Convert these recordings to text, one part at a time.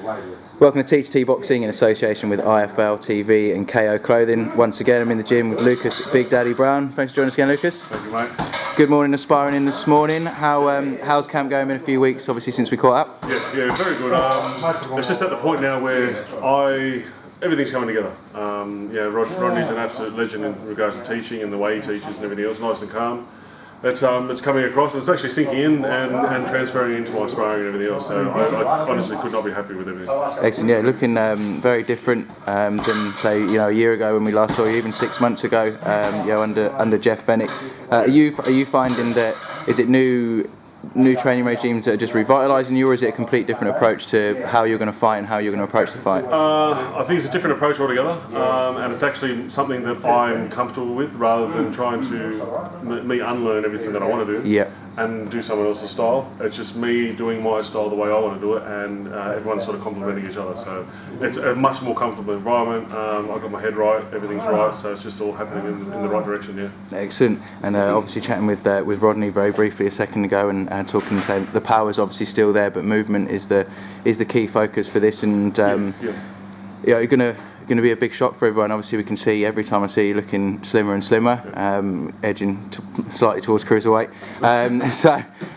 Welcome to T2T Boxing in association with IFL TV and KO Clothing. Once again, I'm in the gym with Lucas Big Daddy Browne. Thanks for joining us again, Lucas. Thank you, mate. Good morning, aspiring in this morning. How's camp going in a few weeks, obviously, since we caught up? Yeah, very good. It's just at the point now where everything's coming together. Rodney's an absolute legend in regards to teaching and the way he teaches and everything else, nice and calm. It's coming across, it's actually sinking in and transferring into my sparring and everything else, so I honestly could not be happy with everything. Excellent, yeah, looking very different than, say, a year ago when we last saw you, even 6 months ago, under Jeff Bennett. Are you finding that, is it new training regimes that are just revitalising you, or is it a complete different approach to how you're going to fight and how you're going to approach the fight? I think it's a different approach altogether, and it's actually something that I'm comfortable with, rather than trying to me unlearn everything that I want to do and do someone else's style. It's just me doing my style the way I want to do it, and everyone's sort of complementing each other. So it's a much more comfortable environment. I've got my head right, everything's right, so it's just all happening in the right direction. Yeah. Excellent. And obviously chatting with Rodney very briefly a second ago, and talking and saying the power's obviously still there, but movement is the key focus for this, and you're going to be a big shock for everyone. Obviously, we can see every time I see you looking slimmer and slimmer, edging slightly towards cruiserweight.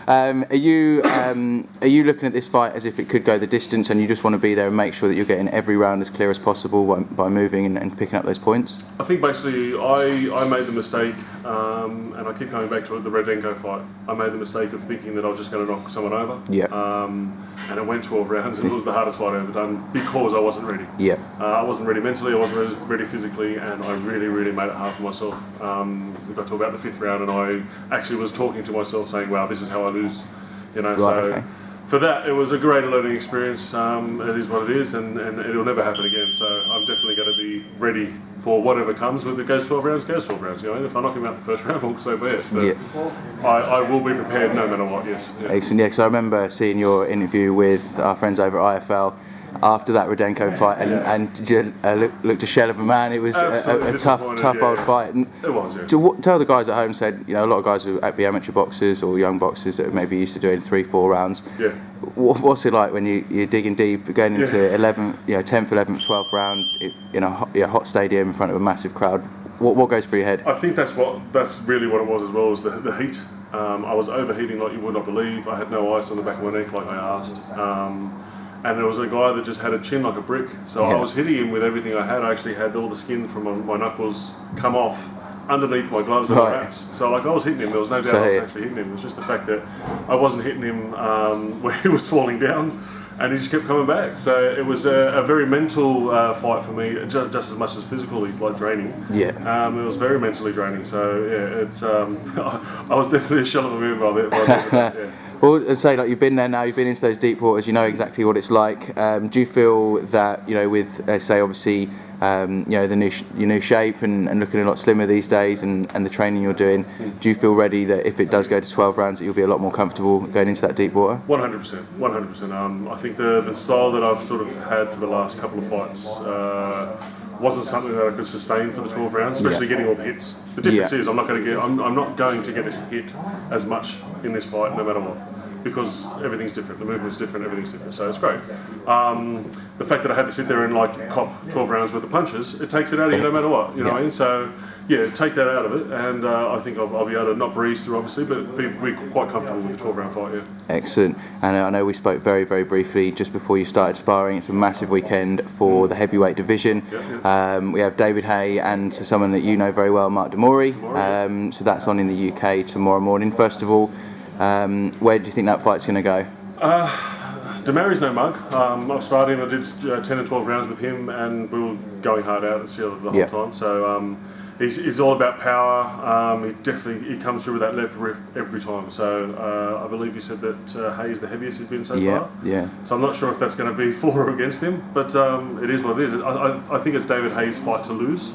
Are you looking at this fight as if it could go the distance, and you just want to be there and make sure that you're getting every round as clear as possible by moving and picking up those points? I think basically I made the mistake, and I keep coming back to it, the Rudenko fight. I made the mistake of thinking that I was just going to knock someone over. And it went 12 rounds, and it was the hardest fight I've ever done because I wasn't ready. I wasn't ready mentally, I wasn't ready physically, and I really made it hard for myself. We got to about the 5th round, and I actually was talking to myself saying, wow, this is how I lose. For that, it was a great learning experience. It is what it is, and it'll never happen again. So I'm definitely going to be ready for whatever comes. If it goes 12 rounds, goes 12 rounds. If I knock him out the first round, well, so be it. But I will be prepared no matter what, yes. Excellent, because I remember seeing your interview with our friends over at IFL after that Rudenko fight, and you looked a shell of a man. It was a tough old fight. And it was, yeah. To tell the guys at home, said, a lot of guys who are amateur boxers or young boxers that are maybe used to doing 3-4 rounds. Yeah. What's it like when you're digging deep, going into 10th, 11th, 12th round in a hot stadium in front of a massive crowd? What goes through your head? I think that's really what it was as well, was the heat. I was overheating like you would not believe. I had no ice on the back of my neck like I asked. And there was a guy that just had a chin like a brick. So I was hitting him with everything I had. I actually had all the skin from my knuckles come off underneath my gloves and wraps. So I was hitting him. There was no doubt I was actually hitting him. It was just the fact that I wasn't hitting him where he was falling down, and he just kept coming back. So it was a very mental fight for me, just as much as physically draining. It was very mentally draining. So it's I was definitely a shell of a man by the Well, say you've been there now, you've been into those deep waters, you know exactly what it's like. Do you feel that with say obviously your new shape and looking a lot slimmer these days, and the training you're doing, do you feel ready that if it does go to 12 rounds that you'll be a lot more comfortable going into that deep water? 100%. I think the style that I've sort of had for the last couple of fights wasn't something that I could sustain for the 12 rounds, especially getting all the hits. The difference is I'm not going to get a hit as much in this fight no matter what, because everything's different, the movement's different, everything's different, so it's great. The fact that I had to sit there and cop 12 rounds worth of punches, it takes it out of you no matter what, what I mean? So take that out of it, and I think I'll be able to not breeze through obviously, but be quite comfortable with the 12 round fight, Excellent. And I know we spoke very briefly just before you started sparring. It's a massive weekend for the heavyweight division. We have David Haye and someone that you know very well, Mark De Mori. So that's on in the UK tomorrow morning. First of all, where do you think that fight's going to go? De Mori's no mug. I've sparred him. I did 10 and 12 rounds with him, and we were going hard out the whole time. So he's all about power. He comes through with that left every time. So I believe you said that Haye is the heaviest he's been so far. So I'm not sure if that's going to be for or against him, but it is what it is. I think it's David Haye's fight to lose.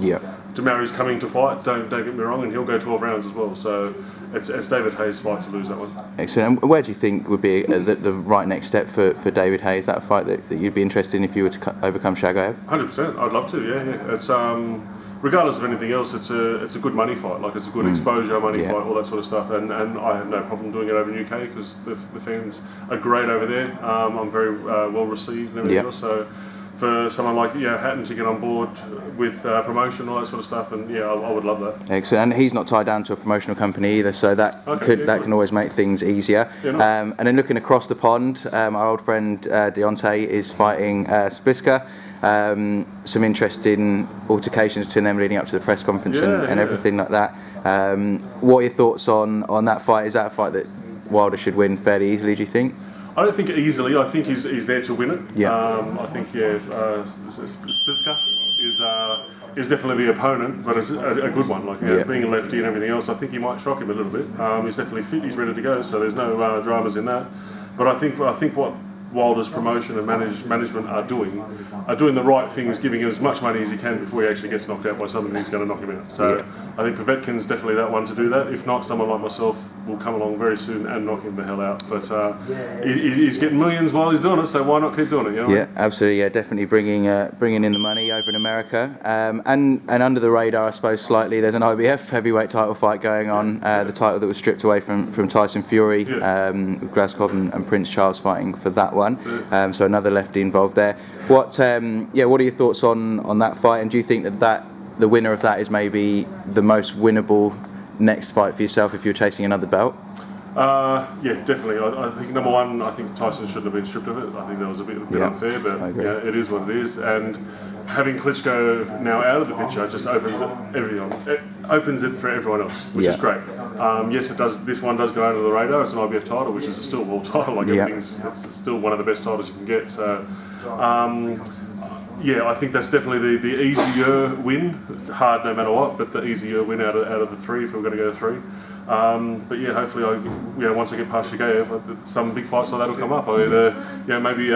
De Mori's coming to fight. Don't get me wrong, and he'll go 12 rounds as well. So it's David Haye's fight to lose that one. Excellent. And where do you think would be the right next step for David Haye? Is that a fight that you'd be interested in if you were to overcome Chagaev? 100%. I'd love to. Yeah. It's regardless of anything else, it's a good money fight. Like, it's a good exposure money fight, all that sort of stuff. And I have no problem doing it over in UK because the fans are great over there. I'm very well received and everything else. So for someone like Hatton to get on board with promotion, all that sort of stuff, and I would love that. Excellent. And he's not tied down to a promotional company either, so that can always make things easier. And then looking across the pond, our old friend Deontay is fighting Szpilka. Some interesting altercations between them leading up to the press conference and everything like that. What are your thoughts on that fight? Is that a fight that Wilder should win fairly easily, do you think? I don't think easily. I think he's there to win it. I think Szpilka is definitely the opponent, but it's a good one. Like being a lefty and everything else, I think he might shock him a little bit. He's definitely fit. He's ready to go. So there's no dramas in that. But I think what Wilder's promotion and management are doing the right things, giving him as much money as he can before he actually gets knocked out by someone who's going to knock him out. So I think Povetkin's definitely that one to do that. If not, someone like myself will come along very soon and knock him the hell out. But he's getting millions while he's doing it, so why not keep doing it? You know? Absolutely. Definitely bringing in the money over in America. And under the radar, I suppose, slightly, there's an IBF heavyweight title fight going on. The title that was stripped away from Tyson Fury, with Glasgow and Prince Charles fighting for that one. So another lefty involved there. What are your thoughts on that fight? And do you think that the winner of that is maybe the most winnable next fight for yourself if you're chasing another belt? Definitely. I think number one, I think Tyson shouldn't have been stripped of it. I think that was a bit unfair, but it is what it is. And having Klitschko now out of the picture just opens it for everyone else, which is great. Yes, it does. This one does go under the radar. It's an IBF title, which is still a world title. Like it's still one of the best titles you can get. So. I think that's definitely the easier win. It's hard no matter what, but the easier win out of the three if we're going to go three. Hopefully, once I get past Chagaev, some big fights like that will come up. Either, maybe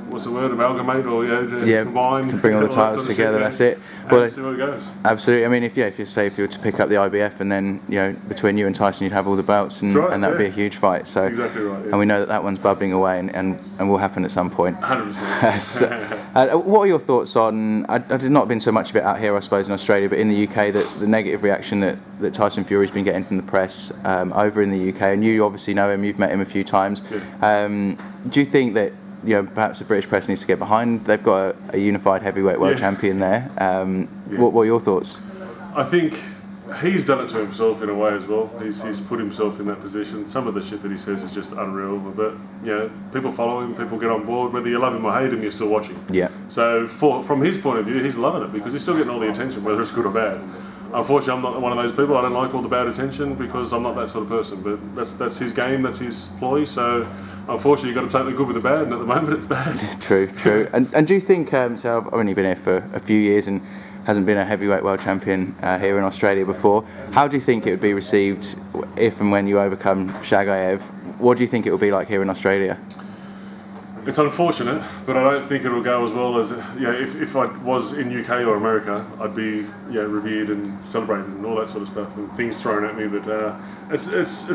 what's the word, amalgamate or combine. Can bring all the titles together. That's it. Well, see where it goes. Absolutely. I mean, if you were to pick up the IBF and then between you and Tyson you'd have all the belts and that'd be a huge fight. So exactly right. And we know that one's bubbling away and will happen at some point. 100%. What are your thoughts on? I've not been so much of it out here, I suppose, in Australia, but in the UK, the negative reaction that Tyson Fury's been getting from the press over in the UK, and you obviously know him. You've met him a few times. Do you think that? Perhaps the British press needs to get behind. They've got a unified heavyweight world champion there. What are your thoughts? I think he's done it to himself in a way as well. He's put himself in that position. Some of the shit that he says is just unreal. But people follow him, people get on board. Whether you love him or hate him, you're still watching. Yeah. So from his point of view, he's loving it because he's still getting all the attention, whether it's good or bad. Unfortunately, I'm not one of those people. I don't like all the bad attention because I'm not that sort of person. But that's his game, that's his ploy. So unfortunately, you've got to take the good with the bad, and at the moment, it's bad. True. And do you think? So I've only been here for a few years and hasn't been a heavyweight world champion here in Australia before. How do you think it would be received if and when you overcome Chagaev? What do you think it will be like here in Australia? It's unfortunate, but I don't think it'll go as well as if I was in UK or America, I'd be revered and celebrated and all that sort of stuff and things thrown at me. But it's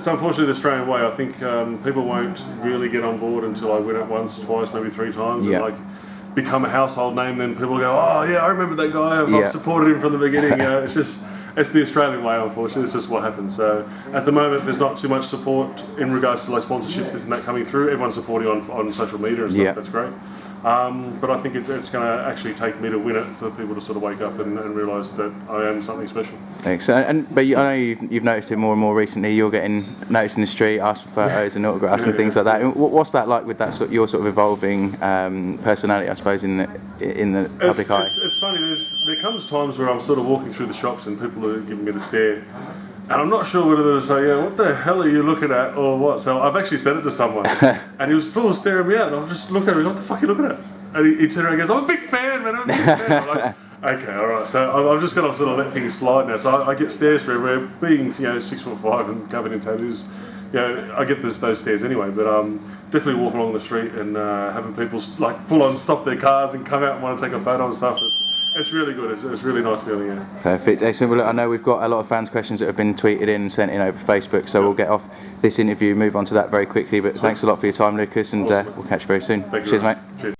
unfortunately the Australian way. I think people won't really get on board until I win it once, twice, maybe three times, and become a household name. Then people go, oh yeah, I remember that guy. I've supported him from the beginning. It's the Australian way, unfortunately. It's just what happens. So at the moment, there's not too much support in regards to sponsorships, this and that coming through. Everyone's supporting on social media and stuff. That's great. But I think it's going to actually take me to win it for people to sort of wake up and realise that I am something special. Excellent. But I know you've noticed it more and more recently. You're getting noticed in the street, asked for photos and autographs and things like that. What's that like with that your sort of evolving personality, I suppose, in the public eye? It's funny. There comes times where I'm sort of walking through the shops and people are giving me the stare. And I'm not sure whether to say, what the hell are you looking at or what? So I've actually said it to someone. And he was full of staring me out. And I've just looked at him and what the fuck are you looking at? And he turned around and goes, I'm a big fan, man. I'm a big fan. I'm like, okay, all right. So I've just got to sort of let things slide now. So I get stares for everywhere. Being 6'5" and covered in tattoos, I get those stares anyway. But definitely walking along the street and having people full on stop their cars and come out and want to take a photo and stuff. It's really good. It's a really nice feeling, yeah. Perfect. Excellent. Well, look, I know we've got a lot of fans' questions that have been tweeted in and sent in over Facebook, so we'll get off this interview, move on to that very quickly. But thanks a lot for your time, Lucas, and we'll catch you very soon. Thank you. Cheers, mate. Cheers.